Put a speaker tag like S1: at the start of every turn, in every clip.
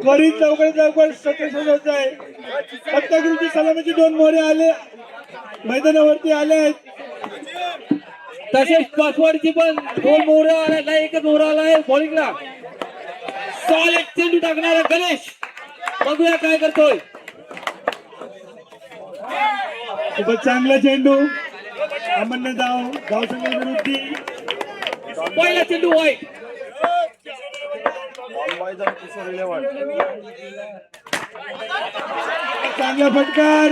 S1: त्वरित लवकर सत्य शोधायच आहे. रत्नागिरीची सलामीची 2 मोहरे आले मैदानावरती आले आहेत.
S2: तसेच पासवाडची पण 2 मोहरे आले नाही, एकच मोहरा आला आहे बॉलिंगला. सॉलिड चेंडू टाकणारा गणेश, बघूया काय करतोय.
S1: खूपच चांगला चेंडू. अमन्य धाव संघाविरुद्ध
S2: पहिला चेंडू वाईट.
S1: चांगला फटकार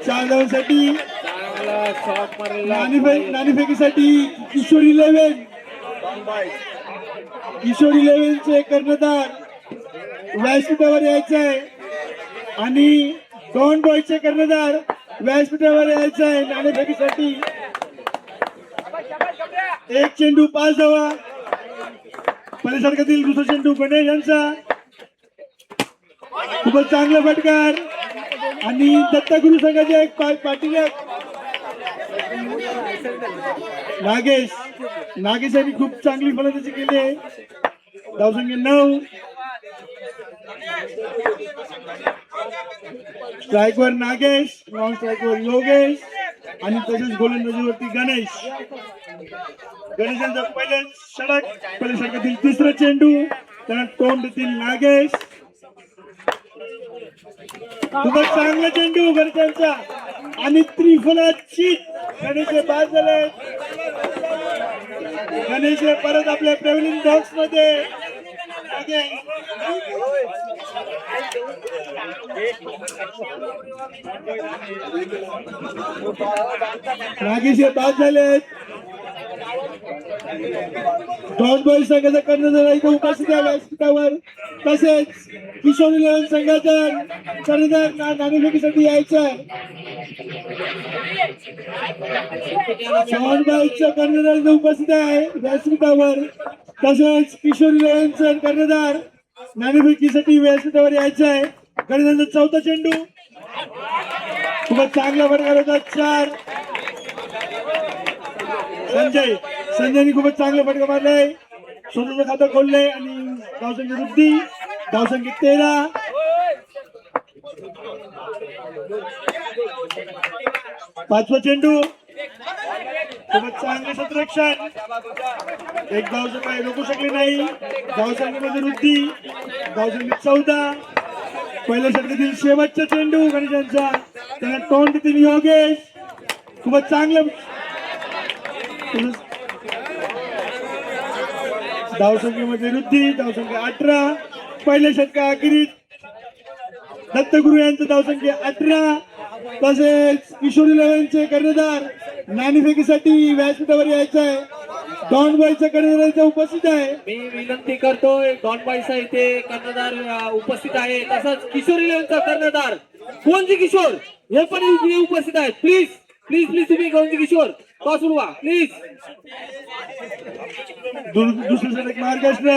S1: 4 धावांसाठी. नाणेफेकीसाठी किशोर 11 चे कर्णधार व्यासपीठावर यायचे आहे आणि डॉन बॉयचे कर्णधार व्यासपीठावर यायचे आहे नाणेफेकीसाठी. 1 चेंडू 5 धावा. पहिल्यासारखातील दुसरा चेंडू गणेश यांचा. खूपच चांगला फटकार आणि दत्तगुरु संघाचे एक पाटील नागेश यांनी खूप चांगली फलंदाजी केली आहे. धावसंख्या 9. स्ट्राईकवर नागेश, नॉन स्ट्राईकवर योगेश आणि तसेच गोलंदाजीवरती गणेश यांचा पहिल्या षटकातील तिसरा चेंडू. त्यांना तोंड देतील नागेश. खूपच चांगला चेंडू गणेशांचा आणि त्रिफलाची. गणेश बाद झाले. गणेश परत आपल्या ट्रॅव्हलिंग बॉक्स मध्ये. नागेश बाद झाले. डॉन बॉय संघाचा कर्णधार इथे उपस्थित आहे व्यासपीठावर. तसेच किशोर 11 संघाचा कर्णधार नाणेफेकीसाठी यायचा आहे. डॉन बॉयचा कर्णधार इथे उपस्थित आहे व्यासपीठावर. तसेच किशोर 11 कर्णधार नाणेफेकीसाठी व्यासपीठावर यायचा आहे. कर्णधाराचा चौथा चेंडू. खूपच चांगला फटकार होता 4. संजयने खूपच चांगला फटका मारलाय. स्वतःचं खातं खोललंय आणि धावसंख्या वृद्धी. धावसंख्या 13. पाचवा चेंडू. खूपच चांगले क्षेत्ररक्षण. एक धावचं काही रोखू शकले नाही. धावसंख्येमध्ये वृद्धी. धावसंख्या 14. पहिल्या षटकातील शेवटचा चेंडू गणेशांचा. त्यांना तोंड देतील योगेश. खूपच चांगलं. धावसंख्येमध्ये वृद्धी. धावसंख्या 18. पहिल्या षटका अखेरीत दत्तगुरु यांचं धावसंख्या 18. तसेच किशोर 11 कर्णधार नाणेफेकीसाठी व्यासपीठावर यायचं आहे. डॉन बॉयचा कर्णधार उपस्थित आहे.
S2: मी विनंती करतोय, डॉन बॉयचा इथे कर्णधार उपस्थित आहे. तसंच किशोर 11 कर्णधार कोणते किशोर हे पण इथे उपस्थित आहेत. प्लीज प्लीज प्लीज तुम्ही कोणते किशोर पासून व्हा प्लीज.
S1: दुसरे षटक महाराष्ट्र.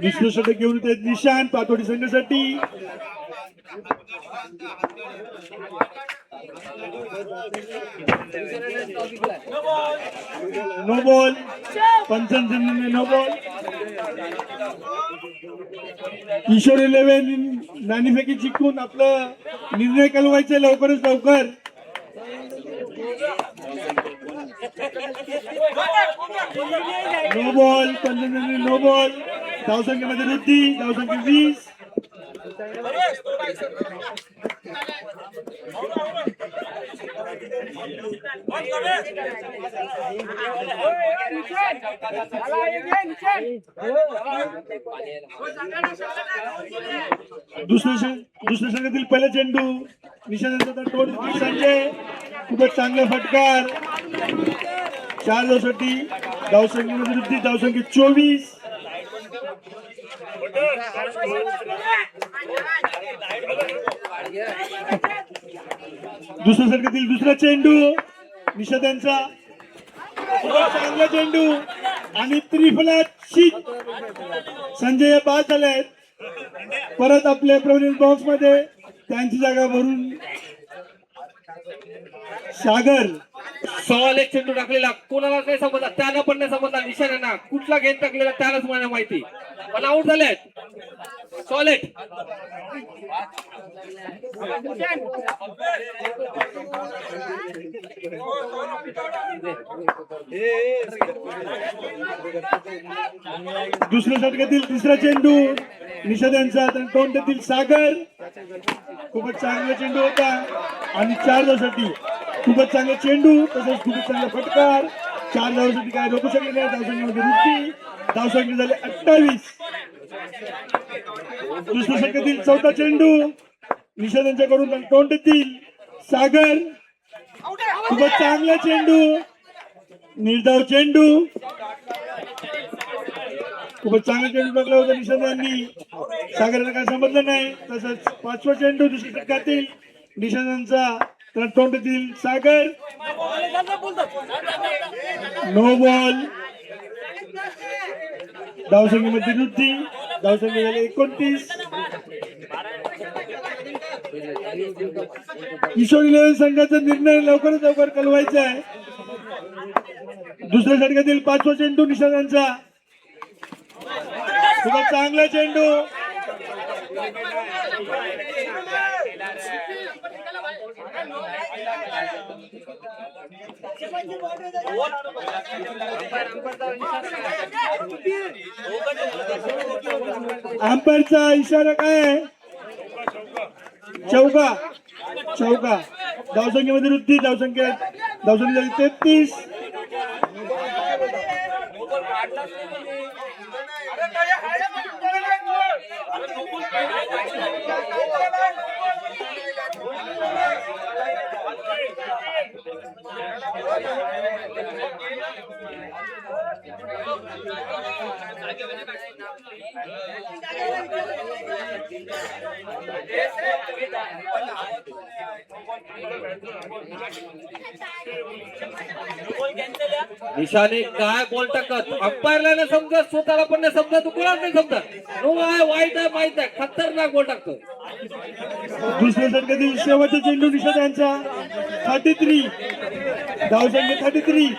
S1: दुसरं षटक घेऊन येत निशांत पातोडी संघासाठी. No ball. पंचांनी नो बॉल. किशोर 11 नाणेफेकी जिंकून आपलं निर्णय कळवायचे लवकरच लवकर. No ball. पंचांनी नो बॉल. धावसंख्येमध्ये वृद्धी. धावसंख्या 20. दुसऱ्या संघातील पहिला चेंडू निशांचा तोड. संजय खूपच चांगला फटकार 4 धावसाठी. धावसंख्येमध्ये वृद्धी. धावसंख्या 24. दुसऱ्या षटकातील दुसरा चेंडू निशांत यांचा. चांगला चेंडू आणि त्रिफलाची. संजय बाद झाले आहेत. परत आपल्या प्रवीण बॉक्स मध्ये त्यांची जागा भरून सागर
S2: सवाल एक चेंडू टाकलेला कोणाला नाही समजला, त्याला पण नाही समजला निशाण्यांना कुठला गेम टाकलेला त्यालाच मला माहिती, पण आउट झाले. सॉलिड
S1: दुसऱ्या षटकातील तिसरा चेंडू निषाद यांचा, तोंडातील सागर खूपच चांगला चेंडू होता आणि 4 धावांसाठी खूपच चांगला चेंडू तसंच खूपच चांगला फटकार. 4 धावांसाठी काय रोखू शकले नाही. धावसंख्येमध्ये वृद्धी, धावसंख्या झाले 28. दुसऱ्या षटकातील चौथा चेंडू निषाद यांच्याकडून तोंडातील सागर खूपच चांगला चेंडू, निर्धाव चेंडू, खूपच चांगला चेंडू टाकला होता निषाद यांनी, सागराला काय समजलं नाही. तसंच 5वा चेंडू दुसऱ्या षटकातील निषादांचा, तर तोंडातील सागर नो बॉल. धावसंख्येमध्ये वृद्धी, धावसंख्या झाली 29. किशोर 11 संघाचा निर्णय लवकरात लवकर कळवायचा आहे. दुसऱ्या षटकातील 5वा चेंडू निषादांचा, खूपच चांगला चेंडू, अंपायरचा इशारा काय आहे? चौका. चौका. धावसंख्येमध्ये वृद्धी, धावसंख्या झाली 33.
S2: निशाने काय बॉल टाकत, अंपायरला नाही समजत, स्वतःला पण नाही समजत, कुणाला नाही समजत. नो आहे, वाईट आहे, माहित आहे, खतरनाक बॉल टाकतो.
S1: दुसऱ्या षटकातील शेवटचा चेंडू निषाद यांचा, 33. धावसंख्या 33.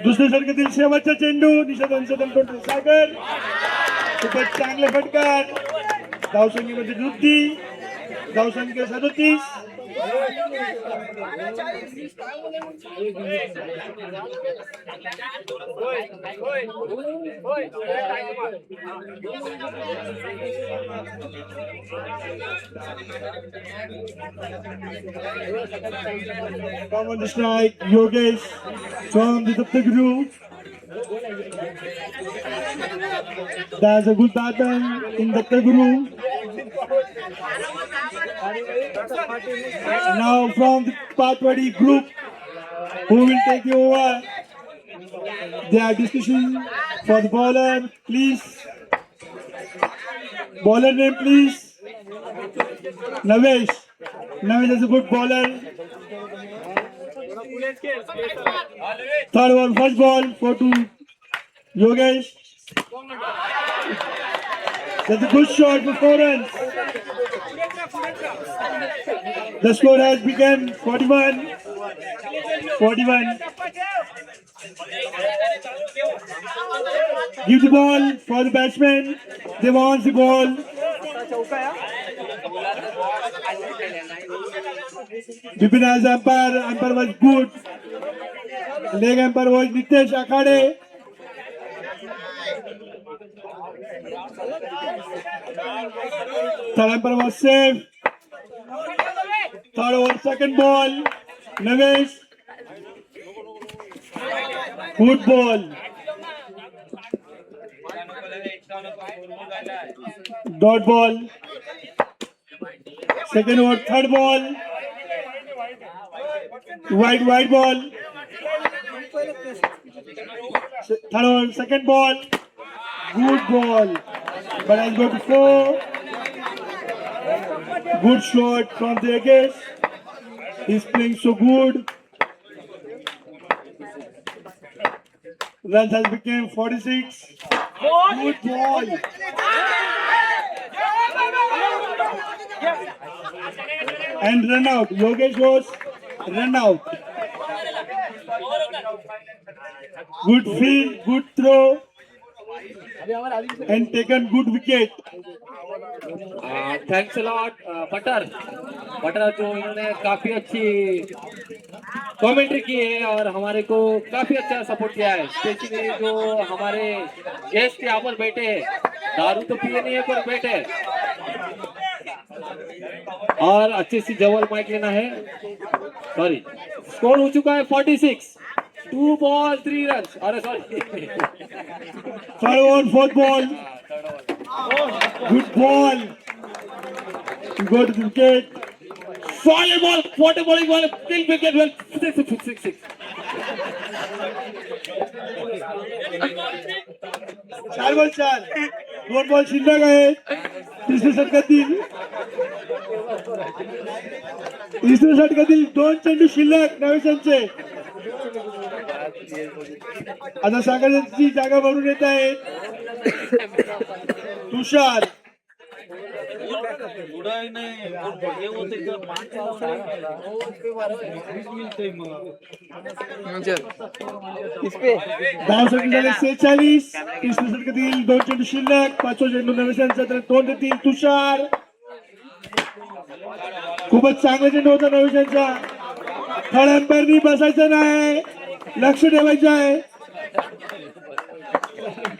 S1: दुसऱ्या षटकातील शेवटचा चेंडू निषाद यांचा, तोंडातील सागर खूपच चांगला फटकार. धावसंख्येमध्ये वृद्धी, धावसंख्या 37. Common strike, Yogesh from the Dattaguru. There's a good pattern in Dattaguru. Now from the Patwadi group, who will take you over? They are discussing for the bowler, please. Bowler name, please. Navesh. Navesh is a good bowler. Third ball, first ball for to Yogesh. That's a good shot for 4 runs. The score has become 41. 41. Give the ball for the batsman. They want the ball. Bipin as umpire. Umpire was good. Leg umpire was Nitesh Akhade. Third umpire was safe. Third over, second ball. Navesh. Good ball. Dot ball. Second over, third ball. Wide ball. Third over, second ball. Good ball. But I'll go to 4. Good shot from the Yogesh. He's playing so good. Runs has become 46. Good ball. And run out. Yogesh was run out. Good field, good throw, and taken good wicket.
S2: Thanks lot butter butter जो इन्होंने काफी अच्छी commentary की है और हमारे को काफी अच्छा support KIA है। स्पेशली जो हमारे गेस्ट यहाँ पर बैठे हैं, दारू तो पिए नहीं है पर बैठे हैं और अच्छी सी जवल माइक लेना है। सॉरी, स्कोर हो चुका है 46, 2 बॉल 3 रन। अरे sorry,
S1: Third over, fourth ball. Good ball. Good wicket.
S2: solid ball, water bowling ball, still wicket, well, 6.
S1: चार बॉल चार, दोन बॉल शिल्लक आहेत. तिसऱ्या षटकातील दोन चेंडू शिल्लक नवेशांचे. आता सागरची जागा भरून येत आहेत तुषार. धावसंख्या झाले 46. तिसऱ्या षटकातील दोन चेंडू शिल्लक. पाचवा चेंडू नवेशांचा तर तोंड देतील तुषार. खूपच चांगला चेंडू होता नवेशांचा. थर्ड अंपायरनी बसायचं नाही, लक्ष ठेवायचं आहे.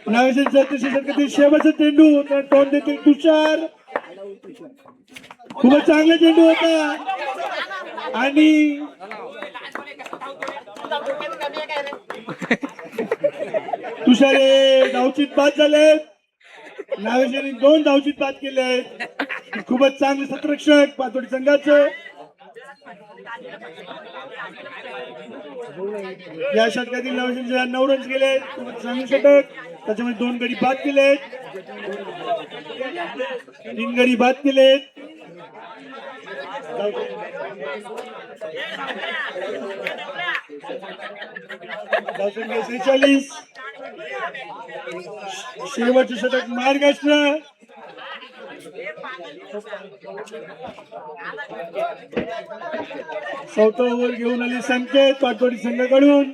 S1: नवेशांच्या तिसऱ्या षटकातील शेवटचा चेंडू तर तोंड देतील तुषार. खूपच चांगला चेंडू होता आणि तुषार हे धावचीत बाद झाले. नावेशाने 2 धावचीत बाद केले आहेत. खूपच चांगले सतरक्षक पातोडी संघाचं. या षटकातील नवेशांचे 9 रन्स केले. खूपच चांगले षटक. त्याच्यामध्ये 2 गडी बाद केले, 3 गडी बाद केले. धावसंख्या 46. शेवटचे षटक महाराष्ट्र. चौथा ओव्हर घेऊन आले संकेत पाटोडी संघाकडून.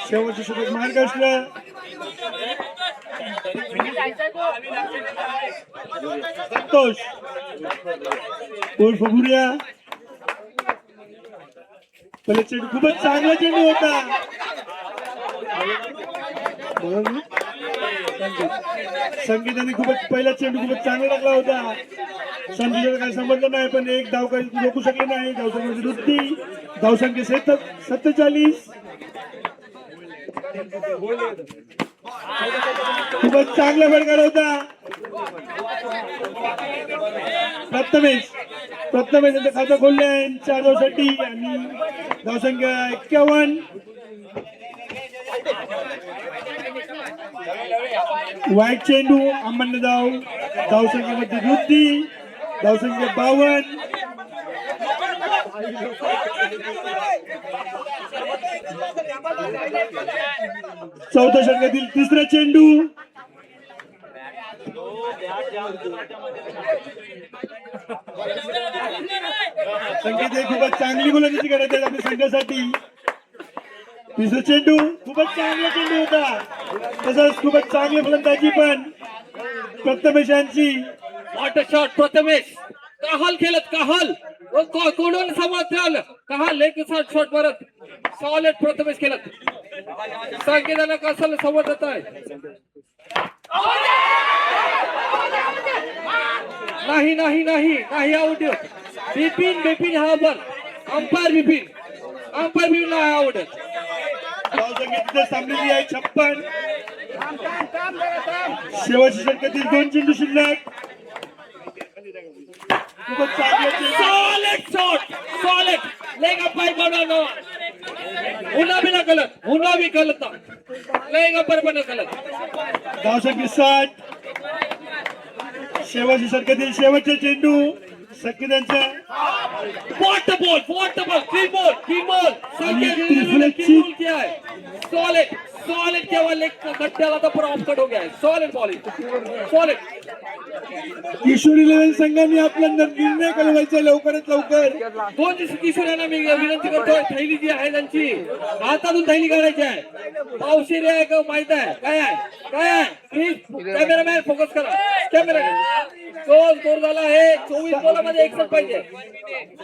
S1: शेवटचे षटक महाराष्ट्र. संतोष उर्फ भुरिया. पहिले चेंडू खूपच चांगला चेंडू होता. संगीताने खूपच पहिला चेंडू खूपच चांगला टाकला होता. संगीताला काही समजलं नाही पण एक धाव काही रोखू शकले नाही. धावसंख्या वृद्धी. धावसंख्या 47. खूपच चांगला फटकार होता. प्रथमेश यांचं खातं खोलले आहे 4 धावसाठी आणि धावसंख्या 51. वाईट चेंडू अंबरनाथ. धावसंख्येमध्ये वृद्धी. धावसंख्या 52. चौथ्या षटकातील तिसरा चेंडू. संकेत खूपच चांगली गोलंदाजी करत आहेत आपल्या संघासाठी. तिसरा चेंडू खूपच चांगला चेंडू होता. तसंच खूपच चांगली फलंदाजी पण प्रथमेशांची.
S2: What a shot Prathamesh. Kahal खेळत, काहल कोणून समजलं. काहल एक शॉट परत. सॉलिड प्रथमेश खेळत. संकेताला कसं समजत आहे. नाही आउट. बिपिन हा बल. अंपायर बिपिन नाही आवडत.
S1: धावसंख्या सामनेली आहे 56. शेवटच्या षटकातील 2 चेंडू शिल्लक. खूपच चांगला
S2: सॉलिड लेग अंपायर बनवणं. उन्हा भी गलत लेग अंपायर पण गलत.
S1: धावसंख्या 60. शेवटच्या षटकातील शेवटचा चेंडू संकेतांचा.
S2: What ball 3 ball. संकेत
S1: त्रिफलकची
S2: किया है. सॉलिड सॉलिड केवल एक कट डाला था पूरा ऑफ कट हो गया है. Solid bowling solid.
S1: किशोर 11 संघाने आपला निर्णय कळवायचा लवकरात लवकर.
S2: दोन किशोरांना मी विनंती करतोय, थैली जी आहे त्यांची हातातून थैली काढायची आहे. पावशेरी आहे का माहित आहे काय आहे काय आहे. प्लीज कॅमेरामॅन फोकस करा. कॅमेरा स्कोर झाला आहे 24 बॉल मध्ये 61 पाहिजे.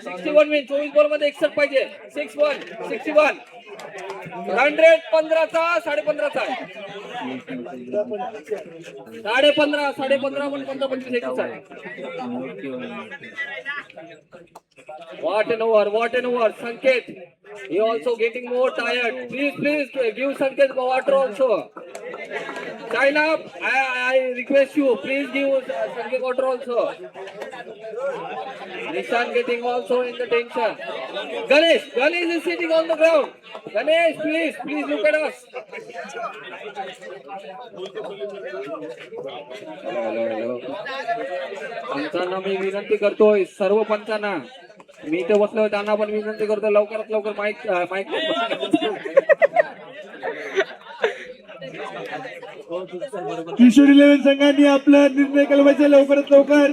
S2: 61 मीन 24 बॉल मध्ये 61 पाहिजे. 61 61 रन रेट 15चा 15.5चा आहे. 15.5 पण 15-25 आहे. What an over, Sanket. He also getting more tired. Please give Sanket water also. China, I request you, please give Sanket water also. Nishan getting also in the tension. Ganesh is sitting on the ground. Ganesh, please look at us. Hello. पंचांना मी विनंती करतोय, सर्व पंचांना मी इथे बसलोय त्यांना पण विनंती करतोय, लवकरात लवकर माईक
S1: किशोर 11 संघाने आपला निर्णय कळवायचा लवकरात लवकर.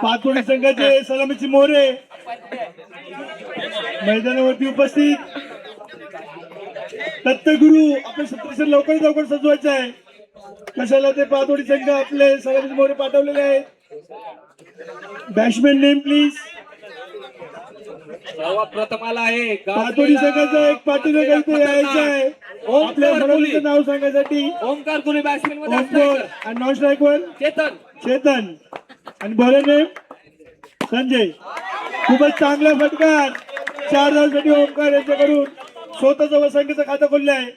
S1: पातोडी संघाचे सलामीची मोहरे मैदानावरती उपस्थित. दत्तगुरु आपले सत्र लवकरात लवकर सजवायचं आहे. कशाला ते पातोडी संघ आपले सलामीचे मोहरे पाठवलेले आहेत. Batsman name please.
S2: सर्वात प्रथम आला आहे
S1: पातोडी संघाचा एक पाठीवर काहीतरी यायचं आहे. आपल्या सलामीचं नाव सांगण्यासाठी
S2: ओमकार कोहली बॅट्समॅन मध्ये
S1: ओमकार आणि नॉन स्ट्राईकवर चेतन आणि बॉलर नेम संजय. खूपच चांगला फटकार 4 धावांसाठी ओमकार यांच्याकडून स्वतःच्या संघाचं खातं खोललं आहे.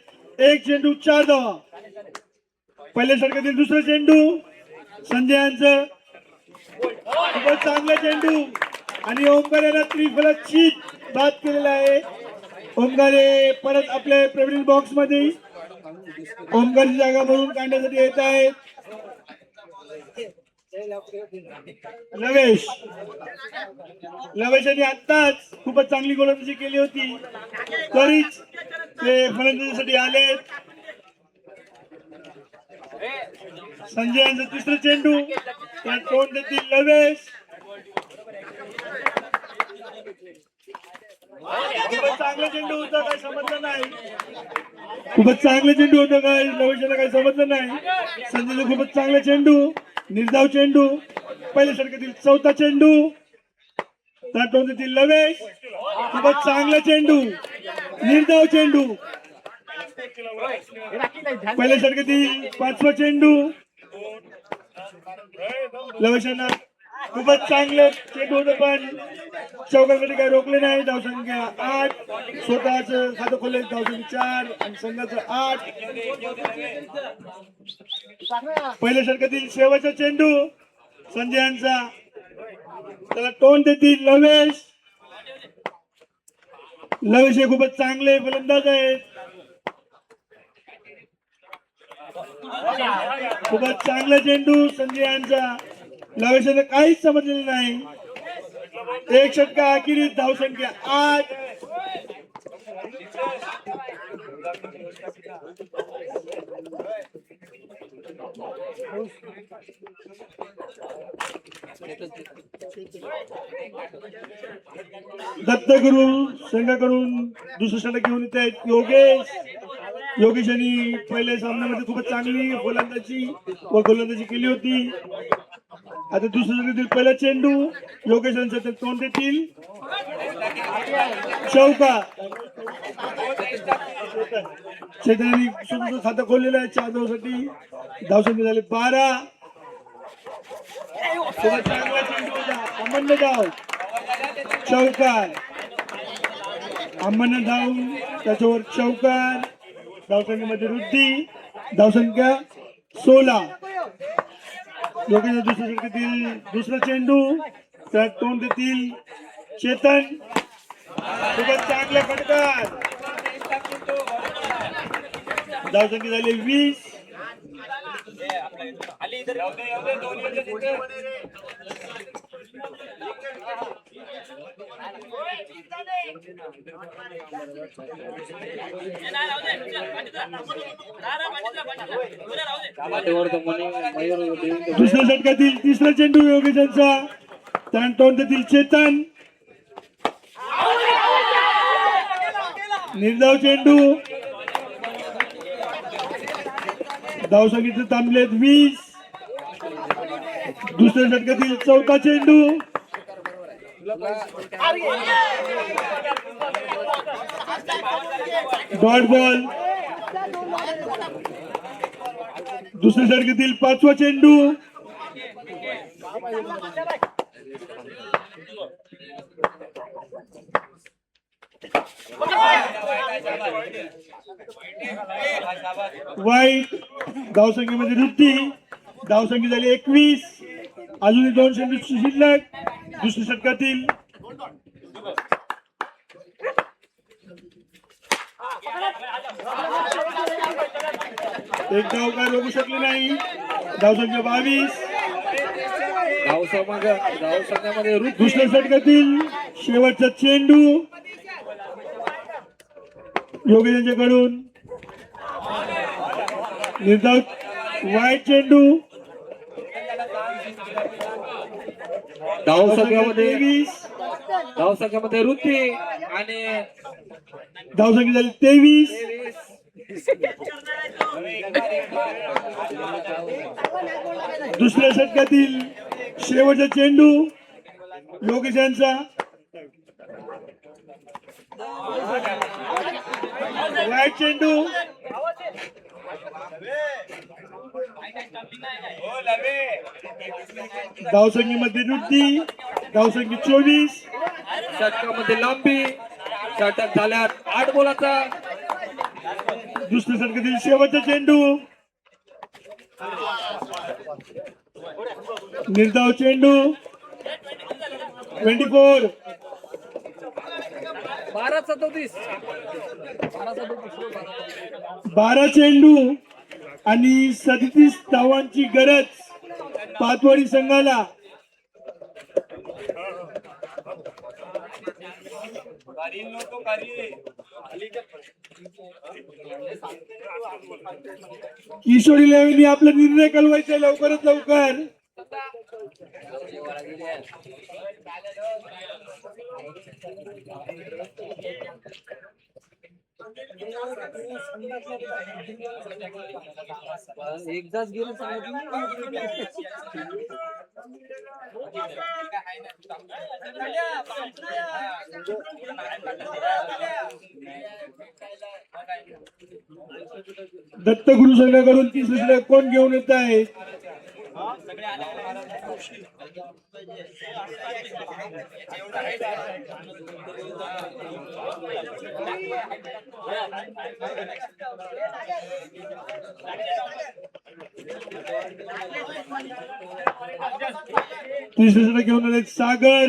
S1: 1 चेंडू 4 धावा. पहिल्या षटकातील दुसरा चेंडू संजय यांचं. खूपच चांगला चेंडू आणि ओमकार यांना त्रिफलक बाद केलेला आहे. ओमकार हे परत आपल्या प्रेमिल बॉक्स मध्ये ओमकारची जागा भरून काढण्यासाठी येत आहेत. लवेश यांनी आत्ताच खूपच चांगली गोलंदाजी केली होती, तरीच ते फलंदाजीसाठी आले. संजय यांचा तिसरा चेंडू त्यात तोंड देतील लवेश. खूपच चांगला चेंडू होता, काही समजलं नाही. खूपच चांगला चेंडू होता, काय लवेशला काही समजलं नाही. संजयचा खूपच चांगला चेंडू, निर्धाव चेंडू. पहिल्या षटकातील चौथा चेंडू त्यात तोंड देतील लवेश. खूपच चांगला चेंडू, निर्धाव चेंडू. पहिल्या षटकातील 5वा चेंडू लवेशांना खूपच चांगलं चेंडू होतं, पण चौकासाठी काही रोखले नाही. धावसंख्या 8, स्वतःच खातं खोलले धावसंख्या 4 आणि संघाचं 8. पहिल्या षटकातील शेवटचा चेंडू संजय यांचा, त्याला तोंड देतील लवेश. लवेश हे खूपच चांगले फलंदाज आहेत. खूपच चांगला चेंडू संजय यांचा, लवेशाला काहीच समजलेलं नाही. 1 षटका अखेरीस धावसंख्या 8. दत्तगुरु संघाकडून दुसरं षटक घेऊन येत आहेत योगेश यांनी पहिल्या सामन्यामध्ये खूपच चांगली गोलंदाजी केली होती. आता दुसऱ्या षटकातील पहिला चेंडू योगेश यांच्या तोंड देतील चौका. चेतननी स्वतःचं खातं खोललेलं आहे 4 धावांसाठी. धावसंख्या झाली 12. चांगला चेंडू होता, अमन्न धाव, चौकार. अमन्न धाव, त्याच्यावर चौकार. धावसंख्येमध्ये वृद्धी, धावसंख्या 16. योगेश दुसऱ्या षटकातील दुसरा चेंडू त्यात तोंड देतील चेतन. खूपच चांगला फटकार. धावसंख्या झाली 20. दुसऱ्या षटकातील तिसरा चेंडू योगेशांचा तोंडातील चेतन निर्धाव चेंडू धावसंख्येचे थांबलेत 20. दुसऱ्या षटकातील चौथा चेंडू डॉट बॉल. दुसऱ्या षटकातील पाचवा चेंडू वाईट. धावसंख्येमध्ये वृद्धी. धावसंख्या झाली 21. अजूनही 2 चेंडू शिल्लक. दुसऱ्या षटकातील एक धाव काय रोखू शकले नाही. धावसंख्या 22.
S2: धावसंख्यामध्ये
S1: दुसऱ्या षटकातील शेवटचा चेंडू योगेश यांच्याकडून निर्धाव वाईट चेंडू.
S2: धावसंख्यामध्ये
S1: 23.
S2: धावसंख्यामध्ये वृद्धी आणि
S1: धावसंख्या झाली 23. दुसऱ्या षटकातील शेवटचा चेंडू योगेश यांचा वाईट चेंडू. धावसंख्येमध्ये वृद्धी. धावसंख्या 24.
S2: षटकामध्ये लांबी. षटक झाल्यात 8 बोलाचा.
S1: दुसऱ्या षटकातील शेवटचा चेंडू निर्धाव चेंडू 24. 12 चेंडू आणि 37 धावांची गरज पातवाडी संघाला. किशोरी लेव्हलनी आपला निर्णय कळवायचा लवकरात लवकर.
S2: एकदाच गेलं
S1: दत्तगुरु संघाकडून तिसरे षटक कोण घेऊन येत आहे? तिसरे षटक घेऊन आले सागर.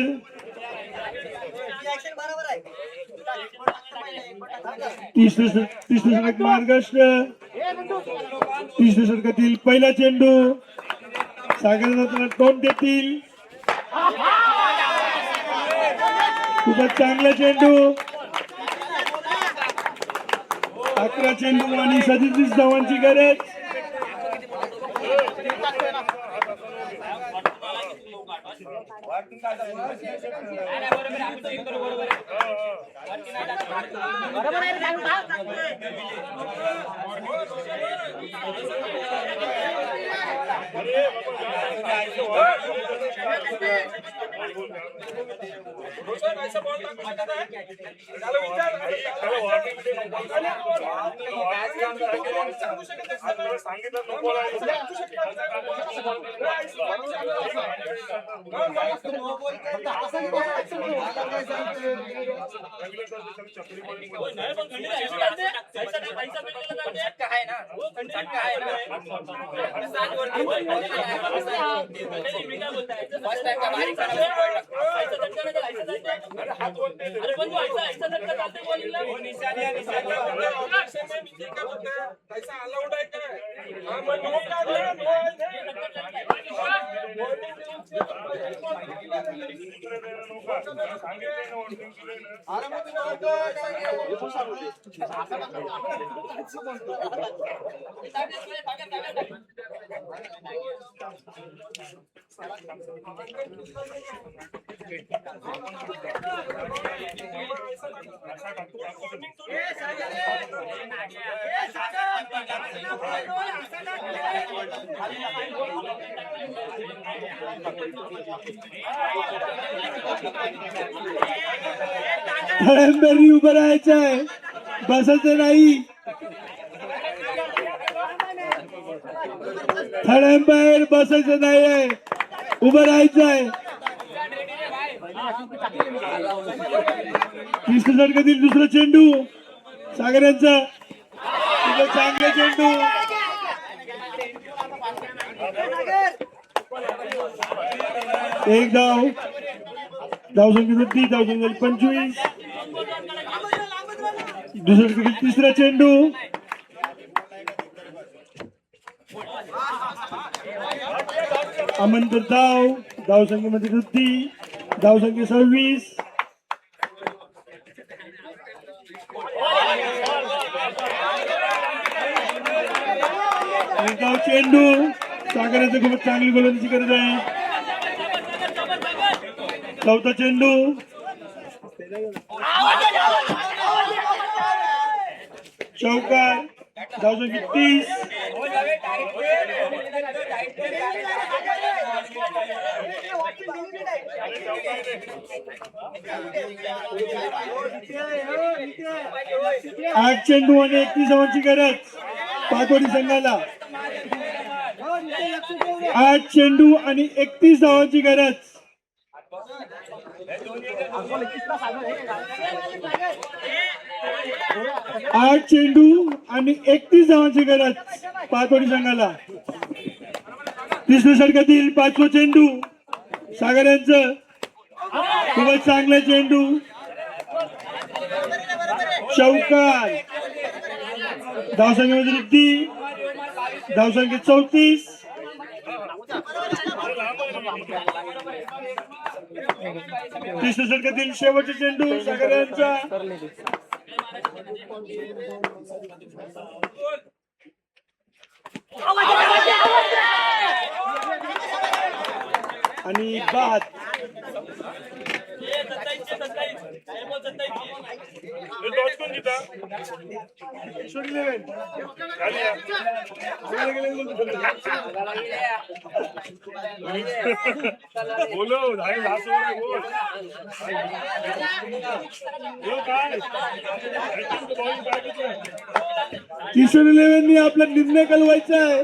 S1: तिसरे षटक महाराष्ट्र. तिसऱ्या षटकातील पहिला चेंडू सागर तोंड देतील. खूपच चांगला चेंडू. 11 चेंडू आणि 37 धावांची गरज. थळ्यांबेरी उभं राहायचंय, बसायचं नाही. थळ्यांबाहेर बसायचं नाहीये, उभं राहायचंय. कृष्ण षटकातील दुसरा चेंडू सागर यांचा. चांगला चेंडू. एक धाव. धावसंख्या वृद्धी. धावसंख्या 25. दुसऱ्या षटकातील तिसरा चेंडू. अमंत धाव. धावसंख्येमध्ये वृद्धी. धावसंख्या 26. एक धाव चेंडू. सागराचं खूप चांगली गोलंदाजी करत आहे. चौथा चेंडू. चौकार. धावसंख्या 30. आठ चेंडू आणि 31 धावांची गरज पातोडी संघाला. 8 चेंडू आणि 31 धावांची गरज. आठ चेंडू आणि 31 धावांची गरज पातोडी संघाला. तिसऱ्या षटकातील 5वा चेंडू सागर यांचं. खूपच चांगला चेंडू. चौकार. धावसंख्येमध्ये वृद्धी. धावसंख्या 34. तिसऱ्या षटकातील शेवटचा चेंडू सागर यांचा. आणि बाद.
S3: बोलो
S1: किशोर 11 आपला निर्णय कळवायचा आहे.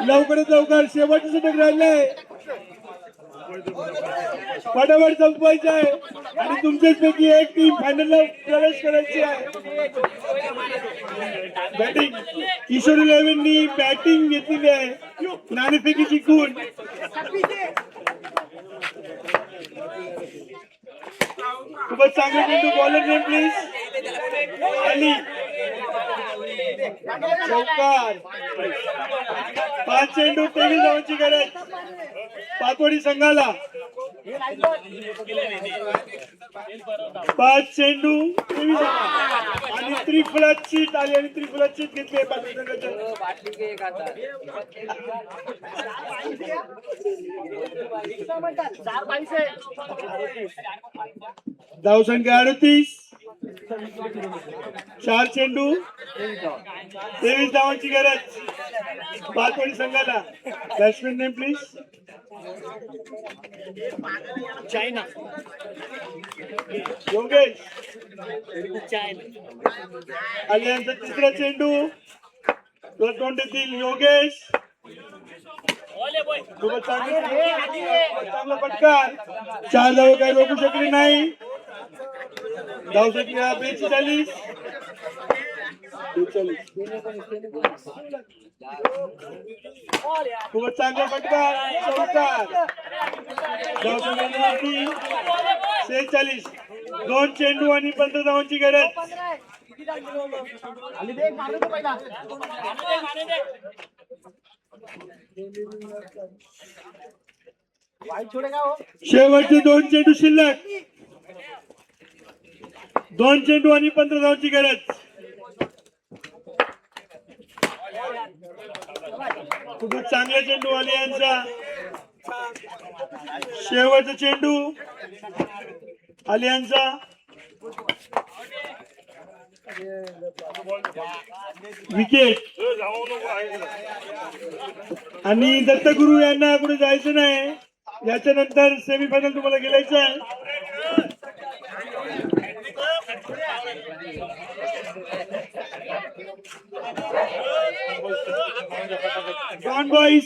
S1: लवकरात लवकर शेवटचं षटक राहिलंय. फटाफट संपवायचं आहे आणि तुमच्यापैकी एक टीम फायनलला प्रवेश करायची आहे. बॅटिंग किशोर 11 बॅटिंग घेतलेली आहे. नाणेफेकी जिंकून खूपच चांगला चेंडू. Bowler name please. अली. चौकार. 5 चेंडू 23 धावांची गरज पातोडी संघाला. 5 चेंडू 23 आणि त्रिफलात शीट आली आणि त्रिफलात शीट घेतली पातोडी संघाच्या. धावसंख्या 38. 4 चेंडू 23 धावांची गरज पातोडी संघाला. Batsman name please. China. Yogesh. आली यांचा तिसरा चेंडू. तोंड देतील योगेश. खूपच चांगला फटकार. 4 धावा काही रोखू शकले नाही. धावसंख्या 42. खूपच चांगला फटकार. चौकार. धावसंख्या 46. 2 चेंडू आणि 15 धावांची गरज. शेवटचे 2 चेंडू शिल्लक, 2 चेंडू आणि 15 धावांची गरज. खूपच चांगला चेंडू आलियांचा. शेवटचा चेंडू आलियांचा. विकेट. आणि दत्तगुरु यांना कुठे जायचं नाही, याच्यानंतर सेमीफायनल तुम्हाला गेलायचं आहे. Don boys